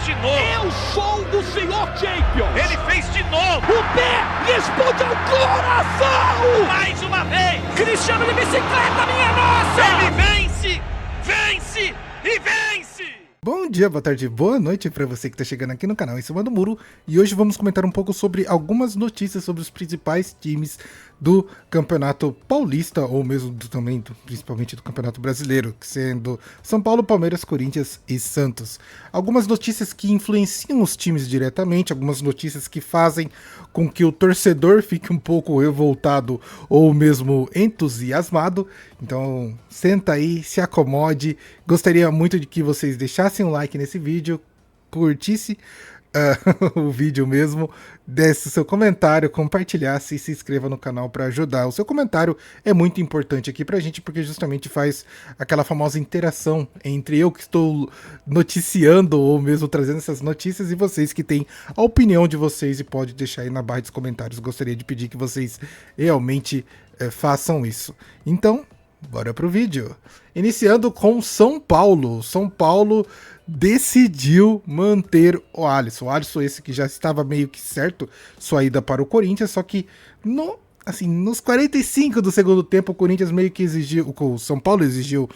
de novo. Eu sou o senhor Champions. Ele fez de novo. O pé responde ao coração. Mais uma vez. Cristiano de bicicleta, minha nossa. Ele vence, vence e vence. Bom dia, boa tarde, boa noite para você que está chegando aqui no canal Em Cima do Muro. E hoje vamos comentar um pouco sobre algumas notícias sobre os principais times do Campeonato Paulista, ou mesmo principalmente do Campeonato Brasileiro, sendo São Paulo, Palmeiras, Corinthians e Santos. Algumas notícias que influenciam os times diretamente, algumas notícias que fazem com que o torcedor fique um pouco revoltado ou mesmo entusiasmado. Então, senta aí, se acomode. Gostaria muito de que vocês deixassem um like nesse vídeo, curtisse o vídeo mesmo, desse seu comentário, compartilhasse e se inscreva no canal para ajudar. O seu comentário é muito importante aqui pra gente, porque justamente faz aquela famosa interação entre eu que estou noticiando ou mesmo trazendo essas notícias e vocês que têm a opinião de vocês e pode deixar aí na barra dos comentários. Gostaria de pedir que vocês realmente façam isso. Então, bora pro vídeo. Iniciando com São Paulo. São Paulo decidiu manter o Alisson. O Alisson esse que já estava meio que certo sua ida para o Corinthians, só que nos 45 do segundo tempo o Corinthians meio que exigiu, o São Paulo exigiu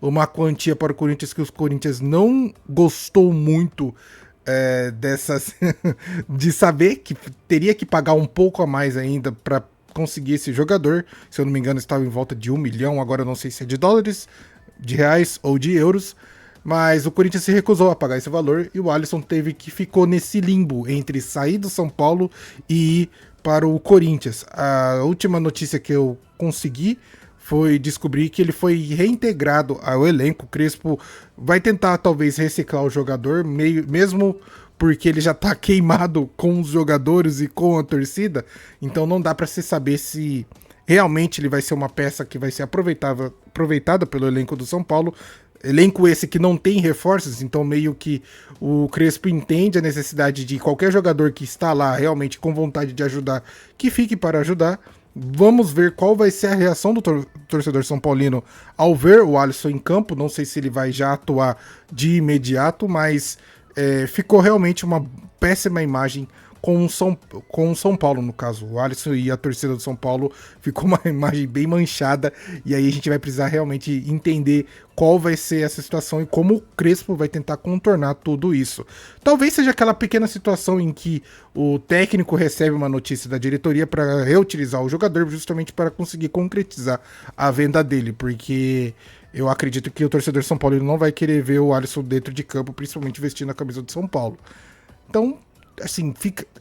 uma quantia para o Corinthians que o Corinthians não gostou muito de saber que teria que pagar um pouco a mais ainda para conseguir esse jogador. Se eu não me engano estava em volta de 1 milhão, agora eu não sei se é de dólares, de reais ou de euros, mas o Corinthians se recusou a pagar esse valor e o Alisson ficou nesse limbo entre sair do São Paulo e ir para o Corinthians. A última notícia que eu consegui foi descobrir que ele foi reintegrado ao elenco. O Crespo vai tentar talvez reciclar o jogador, mesmo porque ele já tá queimado com os jogadores e com a torcida, então não dá para se saber se realmente ele vai ser uma peça que vai ser aproveitada pelo elenco do São Paulo. Elenco esse que não tem reforços, então meio que o Crespo entende a necessidade de qualquer jogador que está lá realmente com vontade de ajudar, que fique para ajudar. Vamos ver qual vai ser a reação do torcedor são paulino ao ver o Alisson em campo. Não sei se ele vai já atuar de imediato, mas ficou realmente uma péssima imagem com o São Paulo, no caso. O Alisson e a torcida do São Paulo ficou uma imagem bem manchada, e aí a gente vai precisar realmente entender qual vai ser essa situação e como o Crespo vai tentar contornar tudo isso. Talvez seja aquela pequena situação em que o técnico recebe uma notícia da diretoria para reutilizar o jogador justamente para conseguir concretizar a venda dele, porque eu acredito que o torcedor São Paulo não vai querer ver o Alisson dentro de campo, principalmente vestindo a camisa do São Paulo. Então, assim,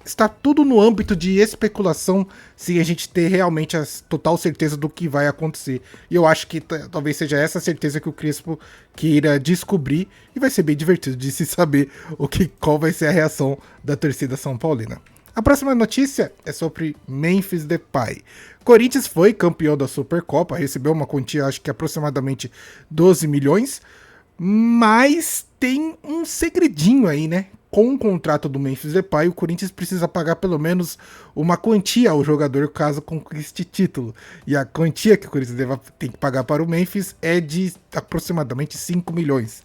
está tudo no âmbito de especulação sem a gente ter realmente a total certeza do que vai acontecer. E eu acho que talvez seja essa certeza que o Crespo queira descobrir, e vai ser bem divertido de se saber qual vai ser a reação da torcida são paulina. A próxima notícia é sobre Memphis Depay. Corinthians foi campeão da Supercopa, recebeu uma quantia, acho que aproximadamente 12 milhões, mas tem um segredinho aí, né? Com o contrato do Memphis Depay, o Corinthians precisa pagar pelo menos uma quantia ao jogador caso conquiste título. E a quantia que o Corinthians tem que pagar para o Memphis é de aproximadamente 5 milhões.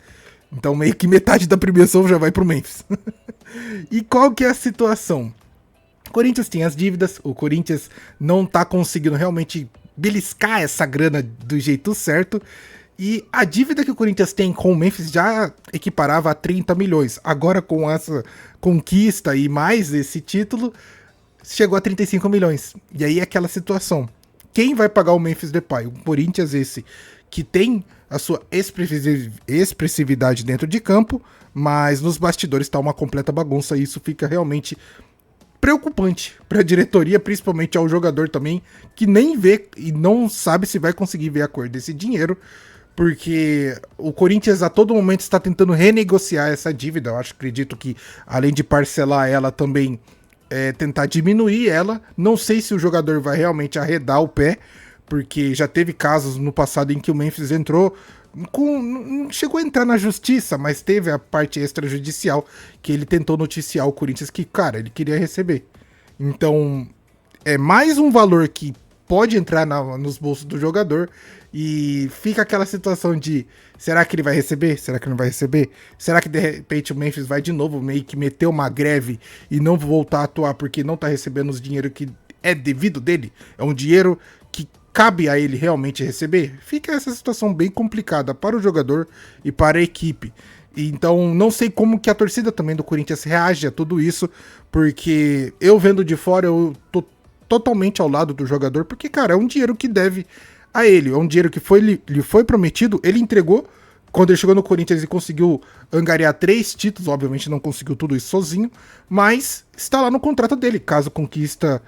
Então meio que metade da premiação já vai para o Memphis. E qual que é a situação? O Corinthians tem as dívidas, o Corinthians não está conseguindo realmente beliscar essa grana do jeito certo. E a dívida que o Corinthians tem com o Memphis já equiparava a 30 milhões. Agora, com essa conquista e mais esse título, chegou a 35 milhões. E aí é aquela situação. Quem vai pagar o Memphis Depay? O Corinthians esse, que tem a sua expressividade dentro de campo, mas nos bastidores está uma completa bagunça. E isso fica realmente preocupante para a diretoria, principalmente ao jogador também, que nem vê e não sabe se vai conseguir ver a cor desse dinheiro. Porque o Corinthians a todo momento está tentando renegociar essa dívida. Eu acredito que, além de parcelar ela, também tentar diminuir ela. Não sei se o jogador vai realmente arredar o pé, porque já teve casos no passado em que o Memphis entrou, não chegou a entrar na justiça, mas teve a parte extrajudicial, que ele tentou noticiar o Corinthians que, cara, ele queria receber. Então, é mais um valor que pode entrar nos bolsos do jogador e fica aquela situação de será que ele vai receber? Será que não vai receber? Será que de repente o Memphis vai de novo meio que meter uma greve e não voltar a atuar porque não tá recebendo os dinheiro que é devido dele? É um dinheiro que cabe a ele realmente receber? Fica essa situação bem complicada para o jogador e para a equipe. Então, não sei como que a torcida também do Corinthians reage a tudo isso, porque eu vendo de fora, eu tô totalmente ao lado do jogador, porque, cara, é um dinheiro que deve a ele, é um dinheiro que lhe foi prometido, ele entregou. Quando ele chegou no Corinthians, ele conseguiu angariar 3 títulos, obviamente não conseguiu tudo isso sozinho, mas está lá no contrato dele, caso conquista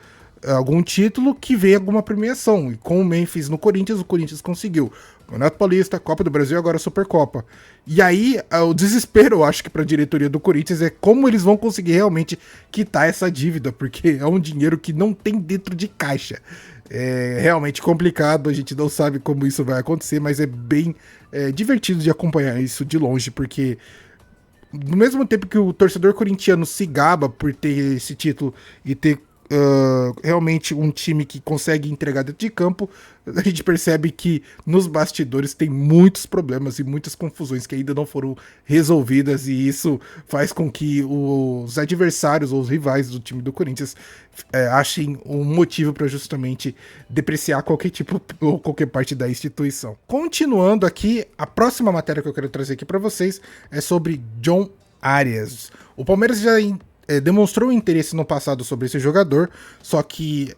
algum título, que venha alguma premiação. E com o Memphis no Corinthians, o Corinthians conseguiu Campeonato Paulista, Copa do Brasil e agora a Supercopa. E aí, o desespero, eu acho que para a diretoria do Corinthians é como eles vão conseguir realmente quitar essa dívida, porque é um dinheiro que não tem dentro de caixa. É realmente complicado, a gente não sabe como isso vai acontecer, mas é bem divertido de acompanhar isso de longe, porque no mesmo tempo que o torcedor corintiano se gaba por ter esse título e ter realmente um time que consegue entregar dentro de campo, a gente percebe que nos bastidores tem muitos problemas e muitas confusões que ainda não foram resolvidas, e isso faz com que os adversários ou os rivais do time do Corinthians achem um motivo para justamente depreciar qualquer tipo ou qualquer parte da instituição. Continuando aqui, a próxima matéria que eu quero trazer aqui para vocês é sobre John Arias. O Palmeiras já demonstrou interesse no passado sobre esse jogador, só que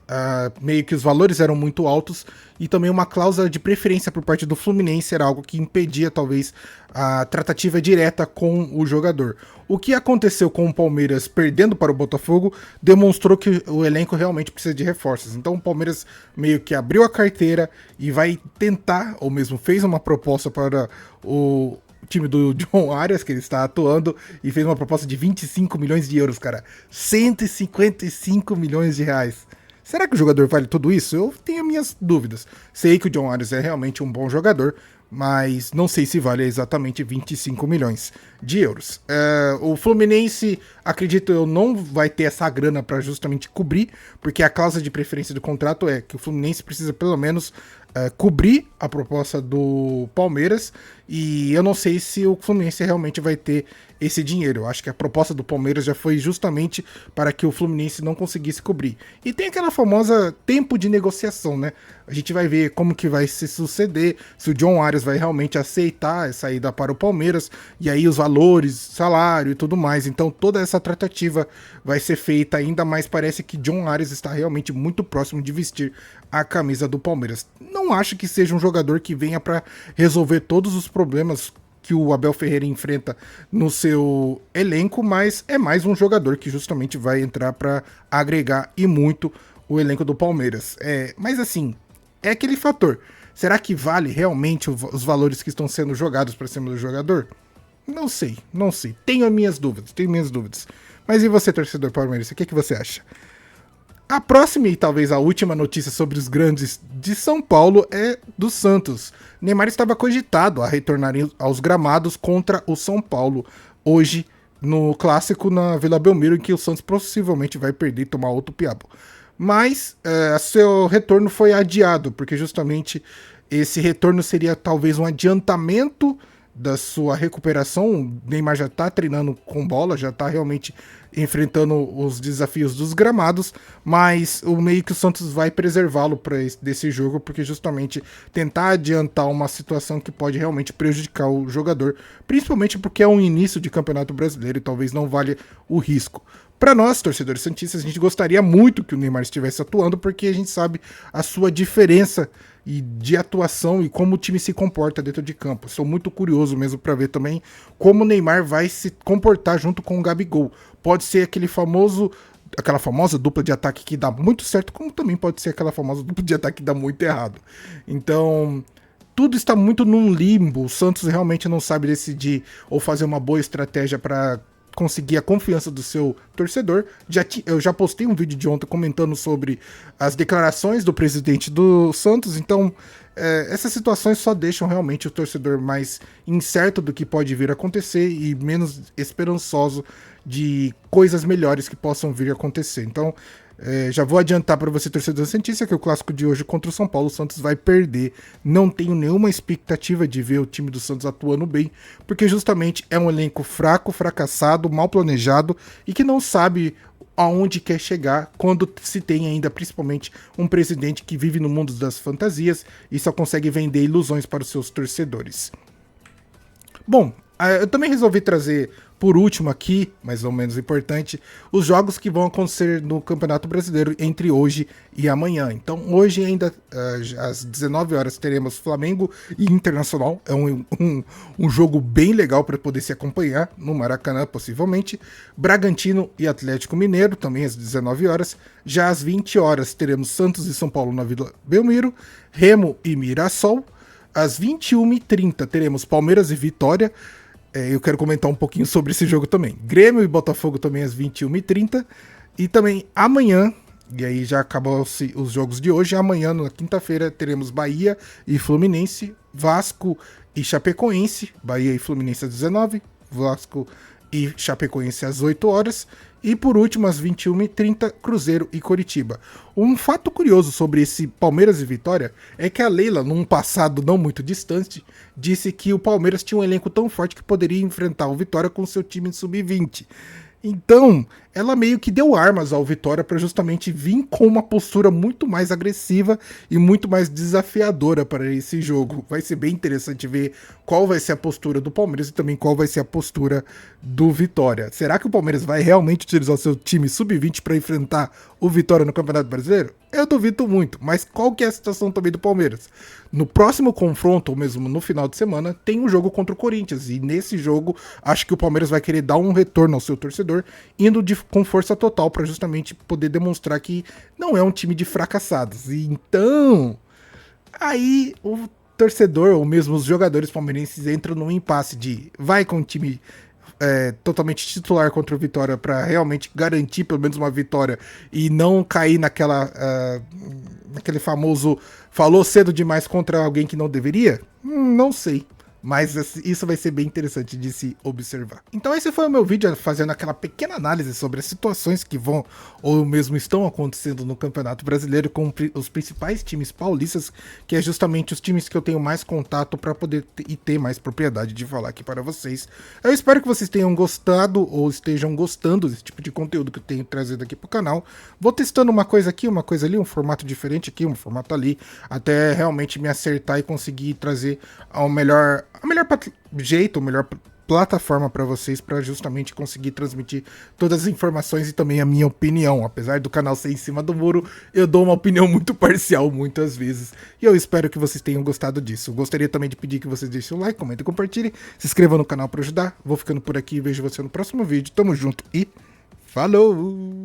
meio que os valores eram muito altos e também uma cláusula de preferência por parte do Fluminense era algo que impedia talvez a tratativa direta com o jogador. O que aconteceu com o Palmeiras perdendo para o Botafogo demonstrou que o elenco realmente precisa de reforços. Então o Palmeiras meio que abriu a carteira e vai tentar, ou mesmo fez uma proposta para o time do John Arias, que ele está atuando, e fez uma proposta de 25 milhões de euros, cara. 155 milhões de reais. Será que o jogador vale tudo isso? Eu tenho minhas dúvidas. Sei que o John Arias é realmente um bom jogador, mas não sei se vale exatamente 25 milhões de euros. O Fluminense, acredito eu, não vai ter essa grana para justamente cobrir, porque a cláusula de preferência do contrato é que o Fluminense precisa pelo menos cobrir a proposta do Palmeiras, e eu não sei se o Fluminense realmente vai ter esse dinheiro. Eu acho que a proposta do Palmeiras já foi justamente para que o Fluminense não conseguisse cobrir. E tem aquela famosa tempo de negociação, né? A gente vai ver como que vai se suceder, se o John Arias vai realmente aceitar essa ida para o Palmeiras, e aí os valores, salário e tudo mais. Então toda essa tratativa vai ser feita, ainda mais parece que John Arias está realmente muito próximo de vestir a camisa do Palmeiras. Não acho que seja um jogador que venha para resolver todos os problemas que o Abel Ferreira enfrenta no seu elenco, mas é mais um jogador que justamente vai entrar para agregar e muito o elenco do Palmeiras. Mas assim, é aquele fator. Será que vale realmente os valores que estão sendo jogados para cima do jogador? Não sei. Tenho minhas dúvidas. Mas e você, torcedor palmeirense, o que você acha? A próxima e talvez a última notícia sobre os grandes de São Paulo é do Santos. Neymar estava cogitado a retornar aos gramados contra o São Paulo hoje no clássico na Vila Belmiro, em que o Santos possivelmente vai perder e tomar outro piabo. Mas seu retorno foi adiado, porque justamente esse retorno seria talvez um adiantamento da sua recuperação. O Neymar já está treinando com bola, já está realmente enfrentando os desafios dos gramados, mas o meio que o Santos vai preservá-lo para desse jogo, porque justamente tentar adiantar uma situação que pode realmente prejudicar o jogador, principalmente porque é um início de Campeonato Brasileiro e talvez não valha o risco. Para nós, torcedores santistas, a gente gostaria muito que o Neymar estivesse atuando, porque a gente sabe a sua diferença de atuação e como o time se comporta dentro de campo. Estou muito curioso mesmo para ver também como o Neymar vai se comportar junto com o Gabigol. Pode ser aquela famosa dupla de ataque que dá muito certo, como também pode ser aquela famosa dupla de ataque que dá muito errado. Então, tudo está muito num limbo. O Santos realmente não sabe decidir ou fazer uma boa estratégia para conseguir a confiança do seu torcedor. Eu já postei um vídeo de ontem comentando sobre as declarações do presidente do Santos, então essas situações só deixam realmente o torcedor mais incerto do que pode vir a acontecer e menos esperançoso de coisas melhores que possam vir a acontecer. Então, Já vou adiantar para você, torcedor santista, que o clássico de hoje contra o São Paulo, o Santos vai perder. Não tenho nenhuma expectativa de ver o time do Santos atuando bem, porque justamente é um elenco fraco, fracassado, mal planejado e que não sabe aonde quer chegar quando se tem ainda principalmente um presidente que vive no mundo das fantasias e só consegue vender ilusões para os seus torcedores. Bom, eu também resolvi trazer por último aqui, mais ou menos importante, os jogos que vão acontecer no Campeonato Brasileiro entre hoje e amanhã. Então hoje ainda, às 19 horas, teremos Flamengo e Internacional. É um jogo bem legal para poder se acompanhar no Maracanã, possivelmente. Bragantino e Atlético Mineiro, também às 19 horas. Já às 20 horas teremos Santos e São Paulo na Vila Belmiro, Remo e Mirassol. Às 21h30 teremos Palmeiras e Vitória. Eu quero comentar um pouquinho sobre esse jogo também. Grêmio e Botafogo também às 21h30. E também amanhã, e aí já acabou-se os jogos de hoje, amanhã, na quinta-feira, teremos Bahia e Fluminense, Vasco e Chapecoense, Bahia e Fluminense às 19h, Vasco e Chapecoense às 8 horas. E por último, às 21h30, Cruzeiro e Coritiba. Um fato curioso sobre esse Palmeiras e Vitória é que a Leila, num passado não muito distante, disse que o Palmeiras tinha um elenco tão forte que poderia enfrentar o Vitória com seu time sub-20. Então, ela meio que deu armas ao Vitória para justamente vir com uma postura muito mais agressiva e muito mais desafiadora para esse jogo. Vai ser bem interessante ver qual vai ser a postura do Palmeiras e também qual vai ser a postura do Vitória. Será que o Palmeiras vai realmente utilizar o seu time sub-20 para enfrentar o Vitória no Campeonato Brasileiro? Eu duvido muito, mas qual que é a situação também do Palmeiras? No próximo confronto, ou mesmo no final de semana, tem um jogo contra o Corinthians, e nesse jogo acho que o Palmeiras vai querer dar um retorno ao seu torcedor, indo com força total para justamente poder demonstrar que não é um time de fracassados. E então, aí o torcedor, ou mesmo os jogadores palmeirenses, entram num impasse de vai com o time totalmente titular contra o Vitória para realmente garantir pelo menos uma vitória e não cair naquele famoso falou cedo demais contra alguém que não deveria? Não sei. Mas isso vai ser bem interessante de se observar. Então esse foi o meu vídeo fazendo aquela pequena análise sobre as situações que vão ou mesmo estão acontecendo no Campeonato Brasileiro com os principais times paulistas, que é justamente os times que eu tenho mais contato para poder ter mais propriedade de falar aqui para vocês. Eu espero que vocês tenham gostado ou estejam gostando desse tipo de conteúdo que eu tenho trazido aqui para o canal. Vou testando uma coisa aqui, uma coisa ali, um formato diferente aqui, um formato ali, até realmente me acertar e conseguir trazer ao melhor jeito, a melhor plataforma para vocês, para justamente conseguir transmitir todas as informações e também a minha opinião. Apesar do canal ser em cima do muro, eu dou uma opinião muito parcial muitas vezes. E eu espero que vocês tenham gostado disso. Gostaria também de pedir que vocês deixem o like, comentem, compartilhem, se inscrevam no canal para ajudar. Vou ficando por aqui e vejo você no próximo vídeo. Tamo junto e falou!